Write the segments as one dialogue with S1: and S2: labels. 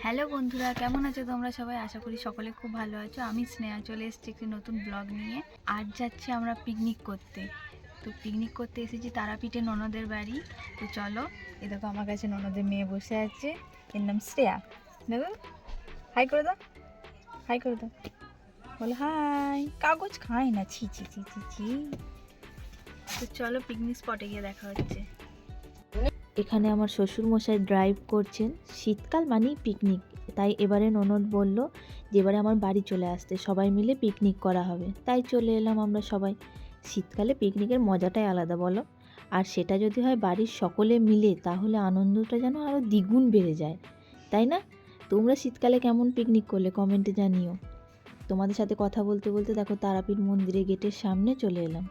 S1: Hello বন্ধুরা, কেমন আছো তোমরা সবাই? আশা করি সকলে খুব ভালো আছো। আমি স্নেহা চলে এসেছি একটি নতুন ব্লগ নিয়ে। আজ যাচ্ছি আমরা পিকনিক করতে। তো পিকনিক করতে এসেছি তারাপীঠে ননদের বাড়ি। তো চলো, এ দেখো আমার কাছে ননদের মেয়ে বসে আছে, এর নাম শ্রেয়া। দেখো, হাই করে দাও, হাই করে দাও, বলো হাই। কাগজ খাই না, ছি ছি ছি ছি ছি। তো চলো পিকনিক স্পটে গিয়ে দেখা হচ্ছে।
S2: এখানে আমার শ্বশুরমশাই ড্রাইভ করছেন। শীতকাল মানেই পিকনিক, তাই এবারে ননদ বলল যে এবারে আমার বাড়ি চলে আসতে, সবাই মিলে পিকনিক করা হবে। তাই চলে এলাম আমরা সবাই। শীতকালে পিকনিকের মজাটাই আলাদা বলো। আর সেটা যদি হয় বাড়ির সকলে মিলে, তাহলে আনন্দটা যেন আরও দ্বিগুণ বেড়ে যায়, তাই না? তোমরা শীতকালে কেমন পিকনিক করলে কমেন্টে জানিও। তোমাদের সাথে কথা বলতে বলতে দেখো তারাপীঠ মন্দিরে গেটের সামনে চলে এলাম।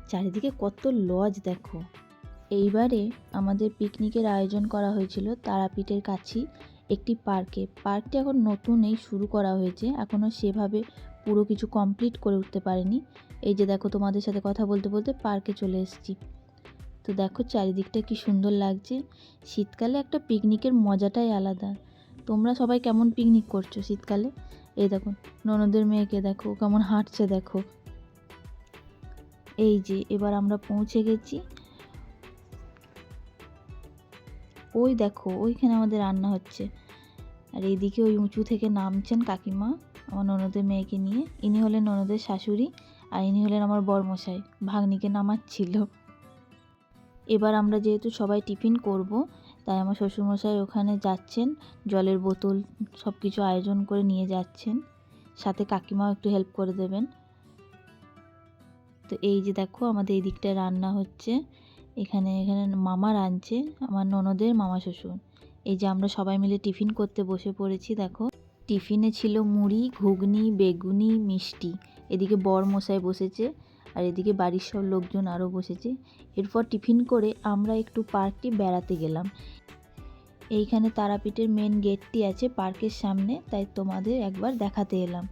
S2: চারিদিকে কত লজ দেখো। এইবারে আমাদের পিকনিকের আয়োজন করা হয়েছিল তারাপীঠের কাছেই একটি পার্কে। পার্কটি এখন নতুনই শুরু করা হয়েছে, এখনও সেভাবে পুরো কিছু কমপ্লিট করে উঠতে পারেনি। এই যে দেখো, তোমাদের সাথে কথা বলতে বলতে পার্কে চলে এসেছি। তো দেখো চারিদিকটা কি সুন্দর লাগছে। শীতকালে একটা পিকনিকের মজাটাই আলাদা। তোমরা সবাই কেমন পিকনিক করছো শীতকালে? এই দেখো ননদের মেয়েকে দেখো কেমন হাঁটছে দেখো। এই যে এবার আমরা পৌঁছে গেছি। ওই দেখো ওইখানে আমাদের রান্না হচ্ছে, আর এইদিকে ওই উঁচু থেকে নামছেন কাকিমা আমার ননদের মেয়েকে নিয়ে। ইনি হলেন ননদের শাশুড়ি, আর ইনি হলেন আমার বরমশাই, ভাগ্নিকে নামাচ্ছিল। এবার আমরা যেহেতু সবাই টিফিন করব, তাই আমার শ্বশুরমশাই ওখানে যাচ্ছেন, জলের বোতল সব কিছু আয়োজন করে নিয়ে যাচ্ছেন। সাথে কাকিমাও একটু হেল্প করে দেবেন। তো এই যে দেখো আমাদের এই দিকটায় রান্না হচ্ছে। এখানে এখানে মামা রাঁধছে, আমার ননদের মামা শ্বশুর। এই যে আমরা সবাই মিলে টিফিন করতে বসে পড়েছি। দেখো টিফিনে ছিল মুড়ি, ঘুগনি, বেগুনি, মিষ্টি। এদিকে বর মশাই বসেছে, আর এদিকে বাড়ির সব লোকজন আরও বসেছে। এরপর টিফিন করে আমরা একটু পার্কটি বেড়াতে গেলাম। এইখানে তারাপীঠের মেন গেটটি আছে পার্কের সামনে, তাই তোমাদের একবার দেখাতে এলাম।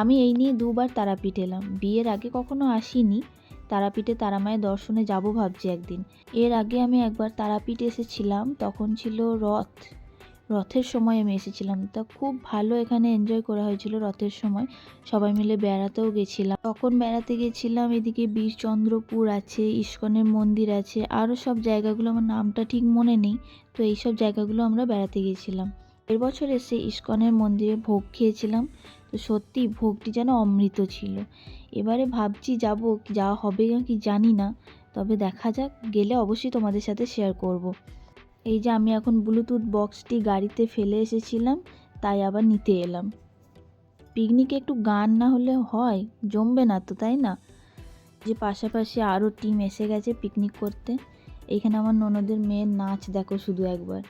S2: আমি এই নিয়ে দুবার তারাপীঠ এলাম, বিয়ের আগে কখনো আসিনি। তারাপীঠে তারামায়ের দর্শনে যাব ভাবছি একদিন। এর আগে আমি একবার তারাপীঠ এসেছিলাম, তখন ছিল রথের সময় আমি এসেছিলাম। তা খুব ভালো এখানে এনজয় করা হয়েছিল রথের সময়। সবাই মিলে বেড়াতেও গেছিলাম। তখন বেড়াতে গেছিলাম, এদিকে বীরচন্দ্রপুর আছে, ইস্কনের মন্দির আছে, আরও সব জায়গাগুলো আমার নামটা ঠিক মনে নেই। তো এইসব জায়গাগুলো আমরা বেড়াতে গিয়েছিলাম। এর বছর এসে ইস্কনের মন্দিরে ভোগ খেয়েছিলাম। তো সত্যি ভোগটি যেন অমৃত ছিল। এবারে ভাবছি যাব, যাওয়া হবে কি জানি না, তবে দেখা যাক, গেলে অবশ্যই তোমাদের সাথে শেয়ার করব। এই যে আমি এখন ব্লুটুথ বক্সটি গাড়িতে ফেলে এসেছিলাম, তাই আবার নিতে এলাম। পিকনিকে একটু গান না হলে হয়, জমবে না তো, তাই না? যে পাশাপাশি আরও টিম এসে গেছে পিকনিক করতে। এইখানে আমার ননদের মেয়ের নাচ দেখো শুধু একবার।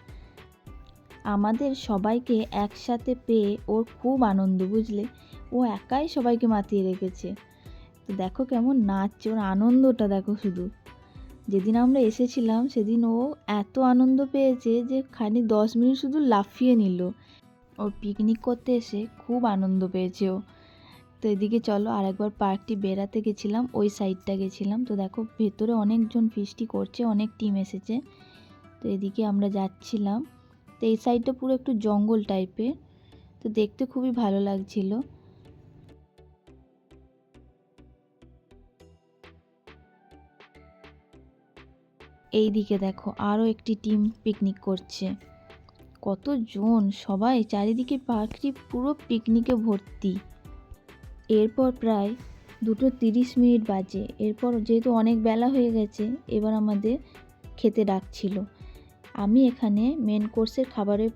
S2: আমাদের সবাইকে একসাথে পেয়ে ওর খুব আনন্দ, বুঝলে। ও একাই সবাইকে মাতিয়ে রেখেছে। তো দেখো কেমন নাচছে, ওর আনন্দটা দেখো শুধু। যেদিন আমরা এসেছিলাম সেদিন ও এত আনন্দ পেয়েছে যে 10 মিনিট শুধু লাফিয়ে নিল। ওর পিকনিক করতে এসে খুব আনন্দ পেয়েছে ও। তো এদিকে চলো আরেকবার পার্কটি বেড়াতে গেছিলাম, ওই সাইডটা গেছিলাম। তো দেখো ভেতরে অনেকজন ফিস্টি করছে, অনেক টিম এসেছে। তো এদিকে আমরা যাচ্ছিলাম। তো এই সাইডটা পুরো একটু জঙ্গল টাইপের, তো দেখতে খুবই ভালো লাগছিল। এই দিকে দেখো আরও একটি টিম পিকনিক করছে। কতজন সবাই, চারিদিকে পার্কটি পুরো পিকনিকে ভর্তি। এরপর প্রায় 2:30 বাজে। এরপর যেহেতু অনেক বেলা হয়ে গেছে, এবার আমাদের খেতে ডাকছিল। আমি এখানে মেন কোর্সের খাবারের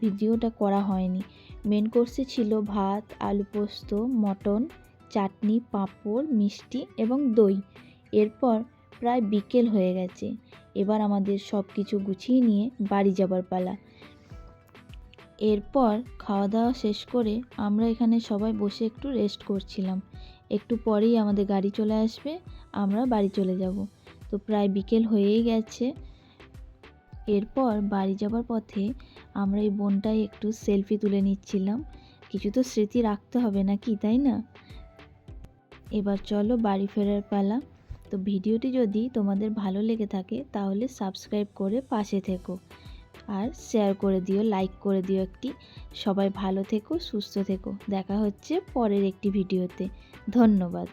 S2: ভিডিওটা করা হয়নি। মেন কোর্সে ছিল ভাত, আলু পোস্ত, মটন, চাটনি, পাঁপড়, মিষ্টি এবং দই। এরপর প্রায় বিকেল হয়ে গেছে, এবার আমাদের সব কিছু গুছিয়ে নিয়ে বাড়ি যাবার পালা। এরপর খাওয়া দাওয়া শেষ করে আমরা এখানে সবাই বসে একটু রেস্ট করছিলাম। একটু পরেই আমাদের গাড়ি চলে আসবে, আমরা বাড়ি চলে যাব। তো প্রায় বিকেল হয়েই গেছে। এরপর বাড়ি যাবার পথে আমরা এই বোনটাই একটু সেলফি তুলে নিচ্ছিলাম। কিছু তো স্মৃতি রাখতে হবে নাকি, তাই না? এবার চলো বাড়ি ফেরার পালা। তো ভিডিওটি যদি তোমাদের ভালো লেগে থাকে তাহলে সাবস্ক্রাইব করে পাশে থেকো। আর শেয়ার করে দিও, লাইক করে দিও একটি। সবাই ভালো থেকো, সুস্থ থেকো। দেখা হচ্ছে পরের একটি ভিডিওতে। ধন্যবাদ।